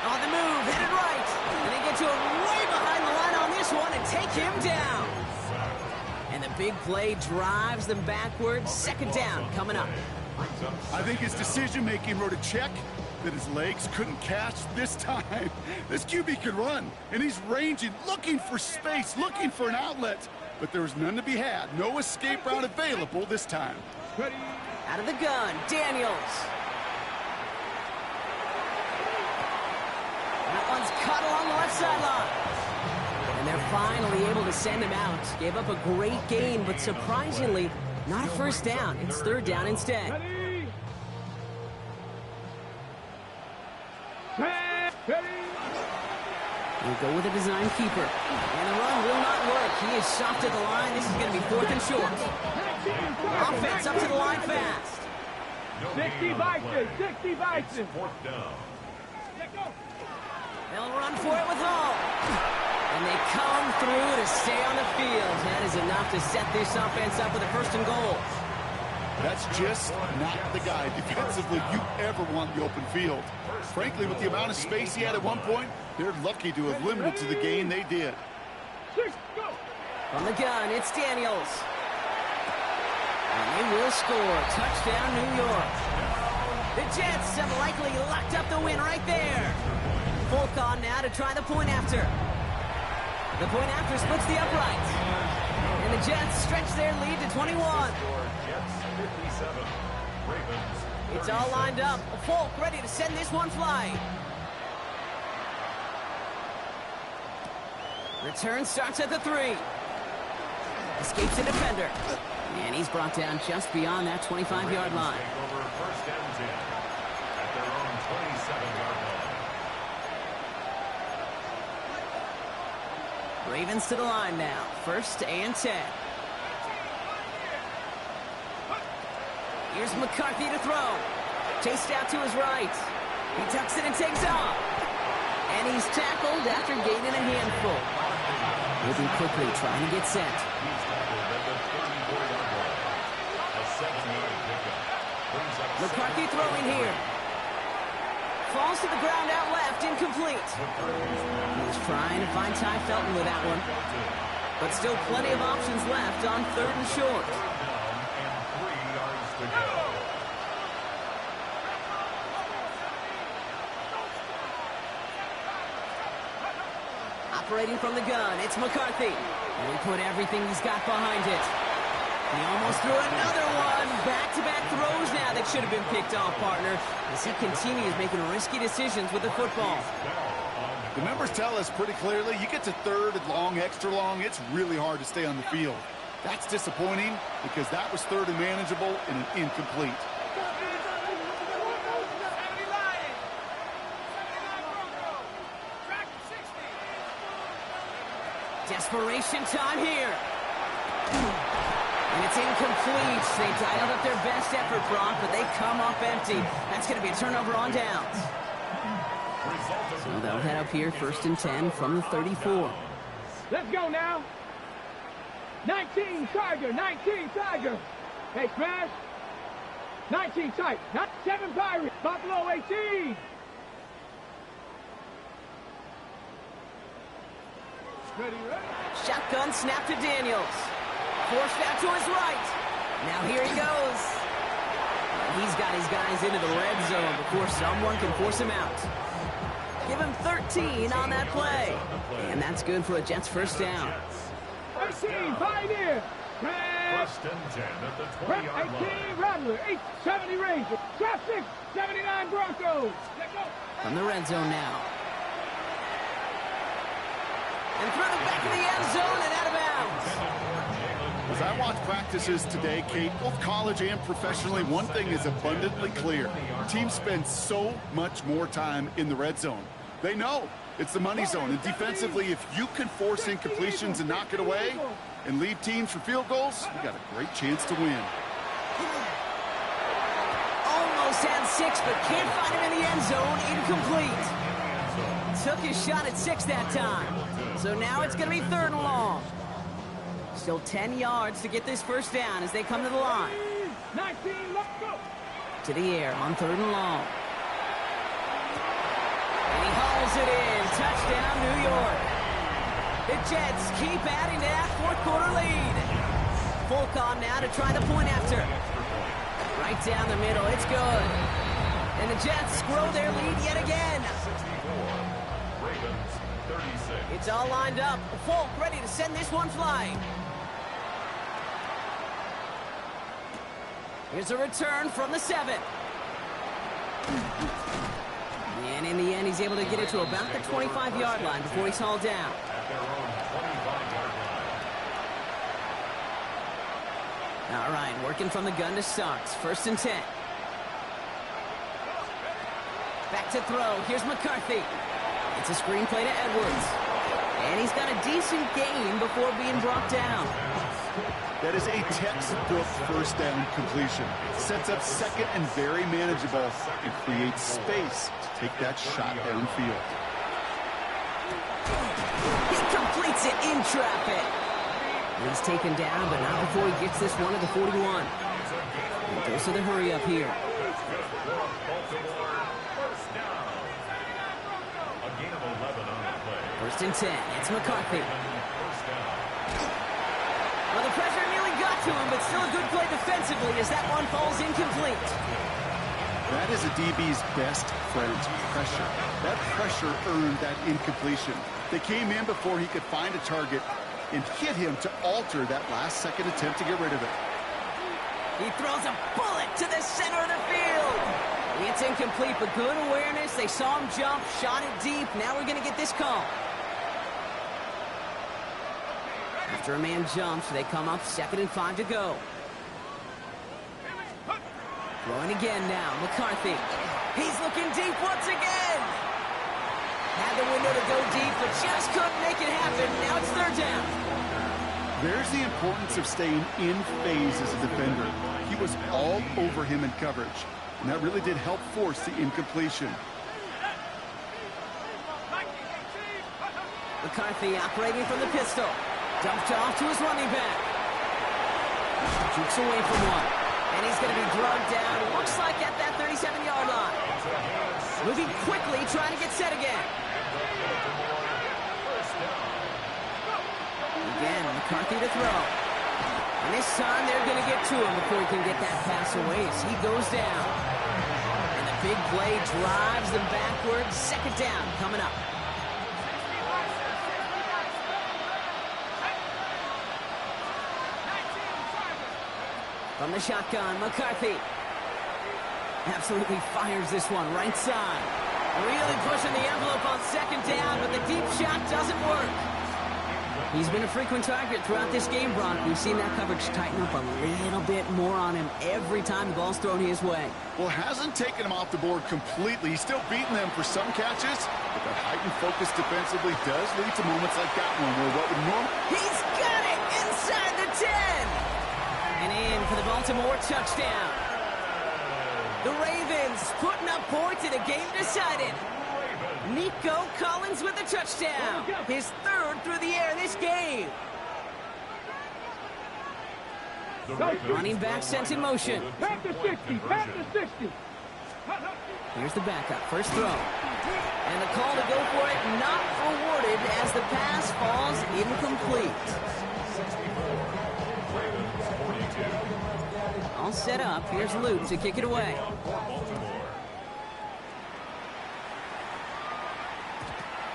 On the move, headed right. And they get to him way behind the line on this one and take him down. And the big play drives them backwards. 2nd down coming up. I think his decision-making wrote a check that his legs couldn't catch this time. This QB could run, and he's ranging, looking for space, looking for an outlet. But there was none to be had. No escape route available this time. Ready, Out of the gun, Daniels. That one's cut along the left sideline. And they're finally able to send him out. Gave up a great gain, but surprisingly, not a first down. It's third down instead. Ready? Ready? We'll go with a design keeper. And the run will not work. He is soft at the line. This is going to be fourth and short. Offense up to the line fast. 60 Bison, 60 Bison. Fourth down. They'll run for it with all. And they come through to stay on the field. That is enough to set this offense up with a first and goal. That's just not the guy defensively you ever want in the open field. Frankly, with the amount of space he had at one point, they're lucky to have limited to the gain they did. From the gun, it's Daniels. And they will score. Touchdown, New York. The Jets have likely locked up the win right there. Folk on now to try the point after. The point after splits the upright. And the Jets stretch their lead to 21. Jets 57. Ravens. It's all lined up. Folk ready to send this one flying. Return starts at the 3. Escapes the defender. And he's brought down just beyond that 25-yard line. Take over first and 10 at their own 27-yard line. Ravens to the line now. First and 10. Here's McCarthy to throw. Chased out to his right. He tucks it and takes off. And he's tackled after gaining a handful. Moving quickly, trying to get sent. He's tackled at the 34-yard line. A 7-yard pickup. Brings up McCarthy throwing here. Falls to the ground out left, incomplete. He was trying to find Ty Felton with that one. But still plenty of options left on third and short. down and 3 yards to go. Operating from the gun, it's McCarthy. And he put everything he's got behind it. He almost threw another one. Back-to-back throws now that should have been picked off, partner, as he continues making risky decisions with the football. The numbers tell us pretty clearly, you get to third and long, extra long, it's really hard to stay on the field. That's disappointing because that was third and manageable and an incomplete. Desperation time here. And it's incomplete. They dialed up their best effort, Brock, but they come up empty. That's going to be a turnover on downs. So they'll head up here, first and 10 from the 34. Let's go now. 19 Tiger, 19 Tiger. Hey, Smash. 19 tight. Not 7 Pirates. Buffalo 18. Ready, ready. Shotgun snap to Daniels. Forced out to his right. Now here he goes. He's got his guys into the red zone before someone can force him out. Give him 13 on that play. And that's good for a Jets first down. 18 Pioneer. First and 10 at the 20-yard 18 line. Rattler. 70 Rangers. Trap 6. 79 Broncos. Let's go. From the red zone now. And through the back of the end zone and out of bounds. As I watch practices today, Kate, both college and professionally, one thing is abundantly clear. Teams spend so much more time in the red zone. They know it's the money zone. And defensively, if you can force incompletions and knock it away and leave teams for field goals, you got a great chance to win. Almost had 6, but can't find him in the end zone. Incomplete. Took his shot at 6 that time. So now it's going to be third and long. Still 10 yards to get this first down as they come to the line. 19, let's go. To the air on third and long. And he hauls it in. Touchdown, New York. The Jets keep adding to that fourth quarter lead. Folk on now to try the point after. Right down the middle. It's good. And the Jets grow their lead yet again. 64. Ravens 36. It's all lined up. Folk ready to send this one flying. Here's a return from the 7. And in the end, he's able to get it to about the 25-yard line before he's hauled down. At their own 25-yard line. All right, working from the gun to start. 1st and 10. Back to throw. Here's McCarthy. It's a screen play to Edwards. And he's got a decent gain before being brought down. That is a textbook first down completion. Sets up second and very manageable and creates space to take that shot downfield. He completes it in traffic. And he's taken down, but not before he gets this one at the 41. And goes to the hurry up here. A gain of 11 on the play. 1st and 10. It's McCarthy. Well, the pressure nearly got to him, but still a good play defensively as that one falls incomplete. That is a DB's best friend, pressure. That pressure earned that incompletion. They came in before he could find a target and hit him to alter that last-second attempt to get rid of it. He throws a bullet to the center of the field. It's incomplete, but good awareness. They saw him jump, shot it deep. Now we're going to get this call. After a man jumps, they come up 2nd and 5 to go. Throwing again now, McCarthy. He's looking deep once again. Had the window to go deep, but just couldn't make it happen. Now it's 3rd down. There's the importance of staying in phase as a defender. He was all over him in coverage, and that really did help force the incompletion. McCarthy operating from the pistol. Dumped off to his running back. Jukes away from one. And he's going to be drugged down, looks like at that 37-yard line. Moving quickly, trying to get set again. Again, McCarthy to throw. And this time they're going to get to him before he can get that pass away as he goes down. And the big play drives them backwards. 2nd down coming up. From the shotgun, McCarthy. Absolutely fires this one right side. Really pushing the envelope on 2nd down, but the deep shot doesn't work. He's been a frequent target throughout this game, Brock. We've seen that coverage tighten up a little bit more on him every time the ball's thrown his way. Well, hasn't taken him off the board completely. He's still beating them for some catches, but that heightened focus defensively does lead to moments like that one where what would normally... He's got it inside the 10! And in for the Baltimore touchdown. The Ravens putting up points in a game decided. Nico Collins with the touchdown. His 3rd through the air this game. Running back sent in motion. Back to 60, back to 60. Here's the backup, 1st throw. And the call to go for it not rewarded as the pass falls incomplete. All set up. Here's Luke to kick it away.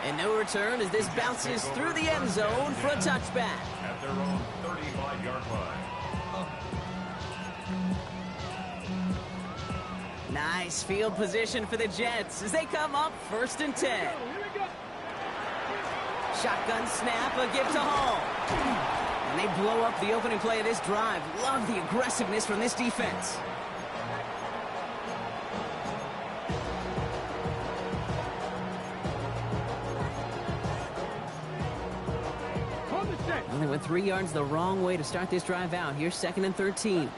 And no return as this bounces through the end zone for a touchback. At their own 35-yard line. Nice field position for the Jets as they come up 1st and 10. Shotgun snap, a give to Hall. And they blow up the opening play of this drive. Love the aggressiveness from this defense. Well, they went 3 yards the wrong way to start this drive out. Here's 2nd and 13.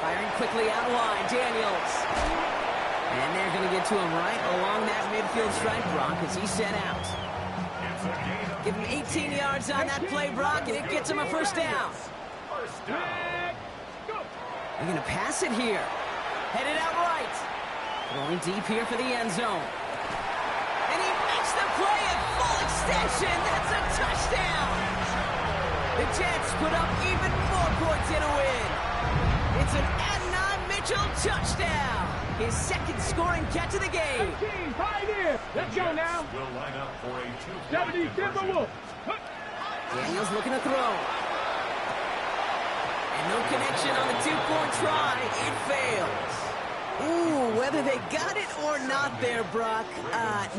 Firing quickly out wide, Daniels. And they're going to get to him right along that midfield stripe, Brock, as he's set out. Give him 18 yards on that play, Brock, and it gets him a 1st down. They're going to pass it here. Headed out right. Going deep here for the end zone. And he makes the play at full extension. That's a touchdown. The Jets put up even more points in a win. It's an Adonai Mitchell touchdown. His 2nd scoring catch of the game. 18, Pioneer. Let's go now. Will line up for a 70 Timberwolves. Daniels looking to throw. No connection on the two-point try. It fails. Ooh, whether they got it or not there, Brock,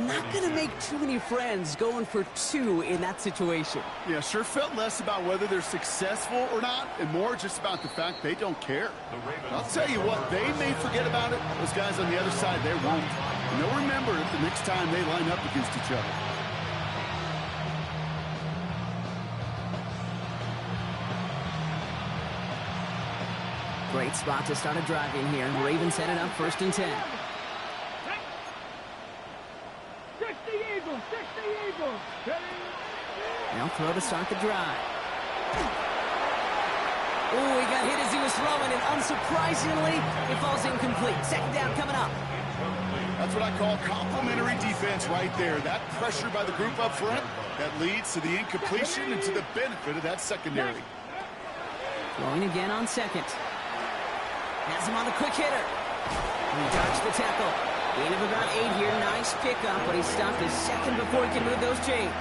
not going to make too many friends going for two in that situation. Yeah, sure felt less about whether they're successful or not, and more just about the fact they don't care. I'll tell you what, they may forget about it. Those guys on the other side, they won't. And they'll remember it the next time they line up against each other. Great spot to start a drive in here. Ravens headed up 1st and 10. 60 Eagles, 60 Eagles. They'll throw to start the drive. Ooh, he got hit as he was throwing, and unsurprisingly, it falls incomplete. 2nd down coming up. That's what I call complimentary defense right there. That pressure by the group up front, that leads to the incompletion and to the benefit of that secondary. Throwing again on 2nd. Has him on the quick hitter. He dodged the tackle. Gain of about 8 here. Nice pickup, but he stopped a second before he can move those chains.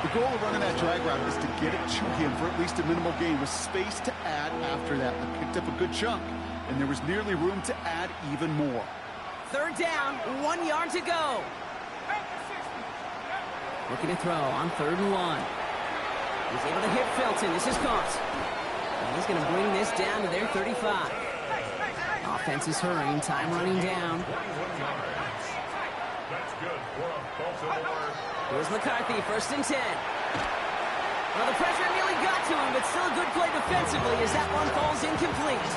The goal of running that drag route is to get it to him for at least a minimal gain with space to add after that. They picked up a good chunk, and there was nearly room to add even more. 3rd down, 1 yard to go. Looking to throw on 3rd and 1. He's able to hit Felton. This is caught. And he's going to bring this down to their 35. Offense is hurrying. Time running down. Here's McCarthy, 1st and 10. Well, the pressure nearly got to him, but still a good play defensively as that one falls incomplete.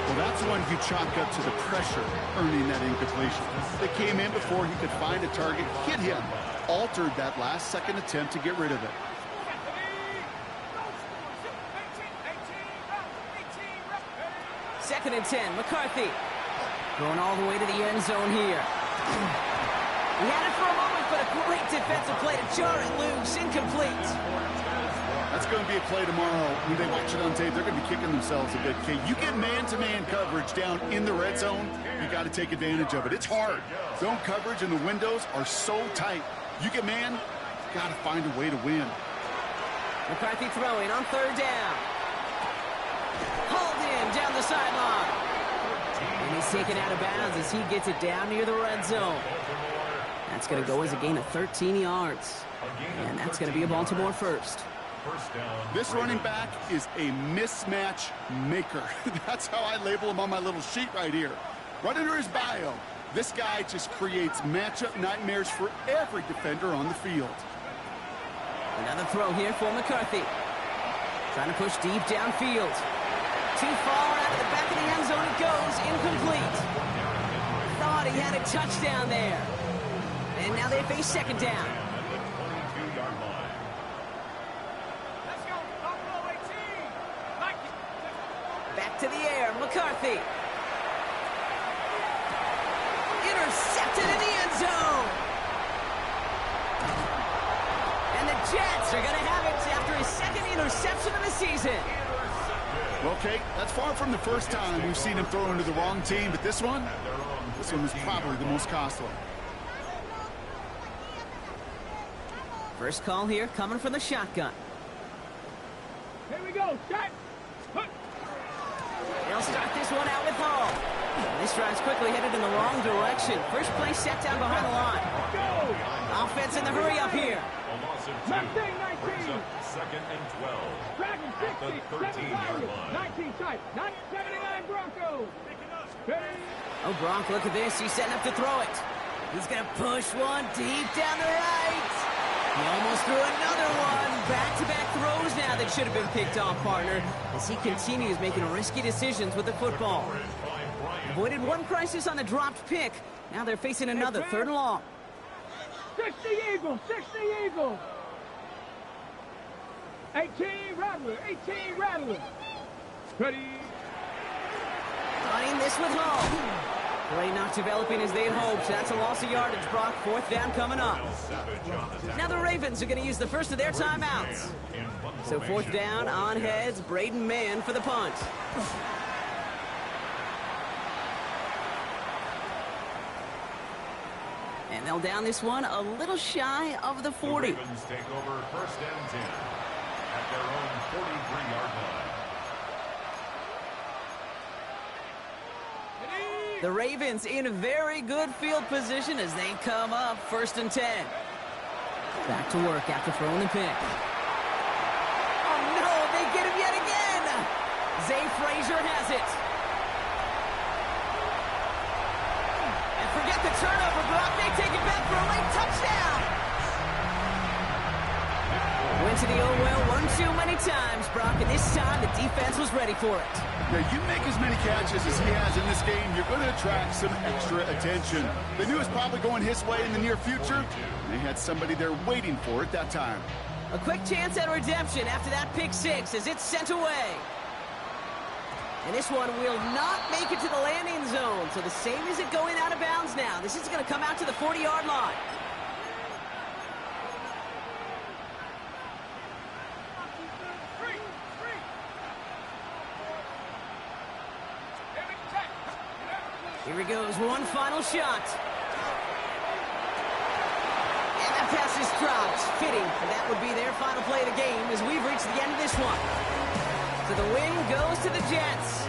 Well, that's one you chalk up to the pressure earning that incompletion. They came in before he could find a target, hit him, altered that last-second attempt to get rid of it. 2nd and 10, McCarthy. Going all the way to the end zone here. He had it for a moment, but a great defensive play to jar it loose. Incomplete. That's going to be a play tomorrow. When they watch it on tape, they're going to be kicking themselves a bit. Okay, you get man-to-man coverage down in the red zone, you got to take advantage of it. It's hard. Zone coverage and the windows are so tight. You get man, you got to find a way to win. McCarthy throwing on 3rd down. Hauled in down the sideline. And he's taken out of bounds as he gets it down near the red zone. That's going to go as a gain of 13 yards. And that's going to be a Baltimore first. This running back is a mismatch maker. That's how I label him on my little sheet right here. Right under his bio, this guy just creates matchup nightmares for every defender on the field. Another throw here for McCarthy. Trying to push deep downfield. Too far out of the back of the end zone it goes. Incomplete. Thought he had a touchdown there. And now they face 2nd down. Back to the air, McCarthy. Intercepted in the end zone. And the Jets are going to have it after his 2nd interception of the season. Okay, that's far from the first time we've seen him throw into the wrong team, but this one was probably the most costly. First call here coming from the shotgun. Here we go, shot. They'll start this one out with Hall. This drive's quickly headed in the wrong direction. First play set down behind the line. Offense in the hurry up here. Mustang 19. 2nd and 12. Dragon 60. 13-yard line. 19 tight. 79 Broncos. Oh, Gronk, look at this. He's setting up to throw it. He's going to push one deep down the right. He almost threw another one. Back-to-back throws now that should have been picked off, partner, as he continues making risky decisions with the football. Avoided one crisis on the dropped pick. Now they're facing another 3rd and long. 60 Eagles. 60 Eagles. 18 Rattler. 18 Rattler. Ready. Running this with Hall. Play not developing as they had hoped. That's a loss of yardage, Brock. 4th down coming up. Now the Ravens are going to use the first of their timeouts. So 4th down on heads. Braden Mann for the punt. And they'll down this one a little shy of the 40. The Ravens take over 1st and 10 at their own 43-yard line. The Ravens in very good field position as they come up 1st and 10. Back to work after throwing the pick. Oh no, they get him yet again! Zay Frazier has it. And forget the turnover, Brock. They take it back for a late touchdown. Went to the oh well one too many times, Brock, and this time the defense was ready for it. Yeah, you make as many catches as he has in this game, you're going to attract some extra attention. They knew it was probably going his way in the near future. They had somebody there waiting for it that time. A quick chance at redemption after that pick six as it's sent away. And this one will not make it to the landing zone, so the same as it going out of bounds now. This is going to come out to the 40-yard line. Here he goes, one final shot. And that pass is dropped. Fitting, that would be their final play of the game as we've reached the end of this one. So the win goes to the Jets.